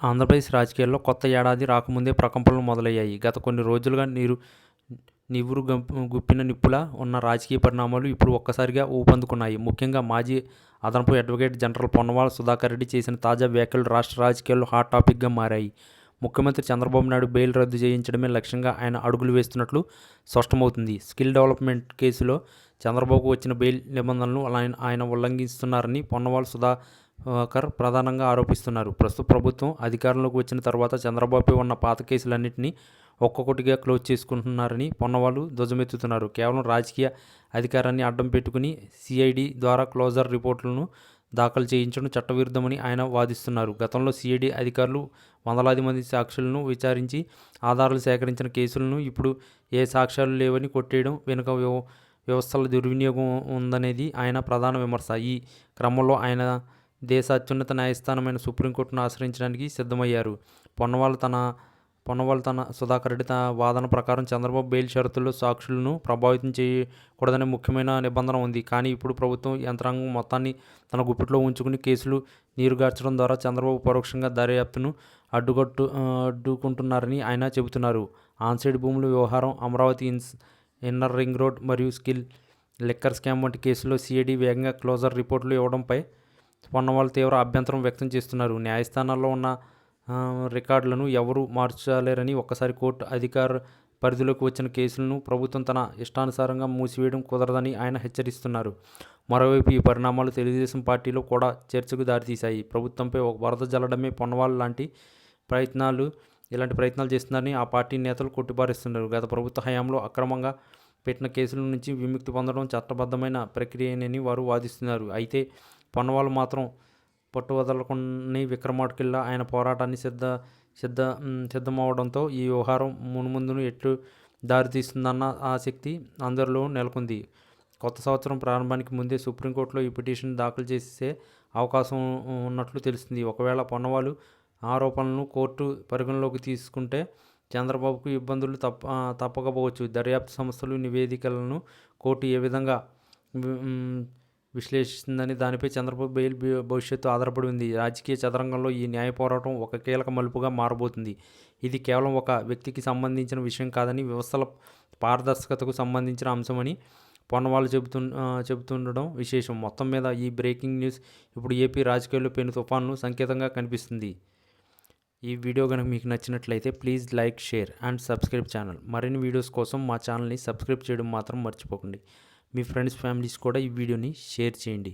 ఆంధ్రప్రదేశ్ రాజకీయాల్లో కొత్త ఏడాది రాకముందే ప్రకంపనలు మొదలయ్యాయి. గత కొన్ని రోజులుగా నివురు గుప్పిన నిప్పులా ఉన్న రాజకీయ పరిణామాలు ఇప్పుడు ఒక్కసారిగా ఊపందుకున్నాయి. ముఖ్యంగా మాజీ అదనపు అడ్వకేట్ జనరల్ పొన్నవాల సుధాకర్ రెడ్డి చేసిన తాజా వ్యాఖ్యలు రాష్ట్ర రాజకీయాల్లో హాట్ టాపిక్గా మారాయి. ముఖ్యమంత్రి చంద్రబాబు నాయుడు బెయిల్ రద్దు చేయించడమే లక్ష్యంగా ఆయన అడుగులు వేస్తున్నట్లు స్పష్టమవుతుంది. స్కిల్ డెవలప్మెంట్ కేసులో చంద్రబాబుకు వచ్చిన బెయిల్ నిబంధనలను ఆయన ఉల్లంఘిస్తున్నారని పొన్నవాల సుధాకర్ ప్రధానంగా ఆరోపిస్తున్నారు. ప్రస్తుత ప్రభుత్వం అధికారంలోకి వచ్చిన తర్వాత చంద్రబాబుపై ఉన్న పాత కేసులన్నింటినీ ఒక్కొక్కటిగా క్లోజ్ చేసుకుంటున్నారని పొన్నవాళ్ళు ధ్వజమెత్తుతున్నారు. కేవలం రాజకీయ అధికారాన్ని అడ్డం పెట్టుకుని సిఐడి ద్వారా క్లోజర్ రిపోర్టులను దాఖలు చేయించడం చట్టవిరుద్ధమని ఆయన వాదిస్తున్నారు. గతంలో సిఐడి అధికారులు వందలాది మంది సాక్షులను విచారించి ఆధారాలు సేకరించిన కేసులను ఇప్పుడు ఏ సాక్ష్యాలు లేవని కొట్టేయడం వెనుక వ్యవస్థల దుర్వినియోగం ఉందనేది ఆయన ప్రధాన విమర్శ. ఈ క్రమంలో ఆయన దేశ అత్యున్నత న్యాయస్థానమైన సుప్రీంకోర్టును ఆశ్రయించడానికి సిద్ధమయ్యారు. పొన్నవాళ్ళు తన సుధాకర్ రెడ్డి వాదన ప్రకారం చంద్రబాబు బెయిల్ షరతుల్లో సాక్షులను ప్రభావితం చేయకూడదనే ముఖ్యమైన నిబంధన ఉంది. కానీ ఇప్పుడు ప్రభుత్వం యంత్రాంగం మొత్తాన్ని తన గుప్పిట్లో ఉంచుకుని కేసులు నీరుగార్చడం ద్వారా చంద్రబాబు పరోక్షంగా దర్యాప్తును అడ్డుకుంటున్నారని ఆయన చెబుతున్నారు. ఆన్సైడ్ భూముల వ్యవహారం, అమరావతి ఇన్నర్ రింగ్ రోడ్ మరియు స్కిల్ లిక్కర్ స్కామ్ వంటి కేసుల్లో సిఐడి వేగంగా క్లోజర్ రిపోర్టులు ఇవ్వడంపై పొన్నవాళ్ళు తీవ్ర అభ్యంతరం వ్యక్తం చేస్తున్నారు. న్యాయస్థానాల్లో ఉన్న రికార్డులను ఎవరూ మార్చలేరని, ఒక్కసారి కోర్టు అధికార పరిధిలోకి వచ్చిన కేసులను ప్రభుత్వం తన ఇష్టానుసారంగా మూసివేయడం కుదరదని ఆయన హెచ్చరిస్తున్నారు. మరోవైపు ఈ పరిణామాలు తెలుగుదేశం పార్టీలో కూడా చర్చకు దారితీశాయి. ప్రభుత్వంపై ఒక వరద జల్లడమే పొన్నవాళ్ళు ఇలాంటి ప్రయత్నాలు చేస్తున్నారని ఆ పార్టీ నేతలు కొట్టిపారేస్తున్నారు. గత ప్రభుత్వ హయాంలో అక్రమంగా పెట్టిన కేసుల నుంచి విముక్తి పొందడం చట్టబద్ధమైన ప్రక్రియనని వారు వాదిస్తున్నారు. అయితే పొన్నవాళ్ళు మాత్రం పట్టువదలకుండా విక్రమార్కుల్లా ఆయన పోరాటాన్ని సిద్ధమవడంతో ఈ వ్యవహారం మున్ముందును ఎట్లు దారితీస్తుందన్న ఆసక్తి అందరిలో నెలకొంది. కొత్త సంవత్సరం ప్రారంభానికి ముందే సుప్రీంకోర్టులో ఈ పిటిషన్ దాఖలు చేసే అవకాశం ఉన్నట్లు తెలుస్తుంది. ఒకవేళ పొన్నవాళ్ళు ఆరోపణలను కోర్టు పరిగణలోకి తీసుకుంటే చంద్రబాబుకు ఇబ్బందులు తప్పకపోవచ్చు. దర్యాప్తు సంస్థలు నివేదికలను కోర్టు ఏ విధంగా విశ్లేషిస్తుందని దానిపై చంద్రబాబు బెయిల్ భవిష్యత్తు ఆధారపడి ఉంది. రాజకీయ చదరంగంలో ఈ న్యాయ పోరాటం ఒక కీలక మలుపుగా మారబోతుంది. ఇది కేవలం ఒక వ్యక్తికి సంబంధించిన విషయం కాదని, వ్యవస్థల పారదర్శకతకు సంబంధించిన అంశమని పొన్నవాళ్ళు చెబుతుండడం విశేషం. మొత్తం మీద ఈ బ్రేకింగ్ న్యూస్ ఇప్పుడు ఏపీ రాజకీయాల్లో పెను తుఫాను సంకేతంగా కనిపిస్తుంది. ఈ వీడియో కనుక మీకు నచ్చినట్లయితే please like, share and subscribe channel. మరిన్ని వీడియోస్ కోసం మా ఛానల్ని సబ్స్క్రైబ్ చేయడం మాత్రం మర్చిపోకండి. మీ ఫ్రెండ్స్, ఫ్యామిలీస్ కూడా ఈ వీడియోని షేర్ చేయండి.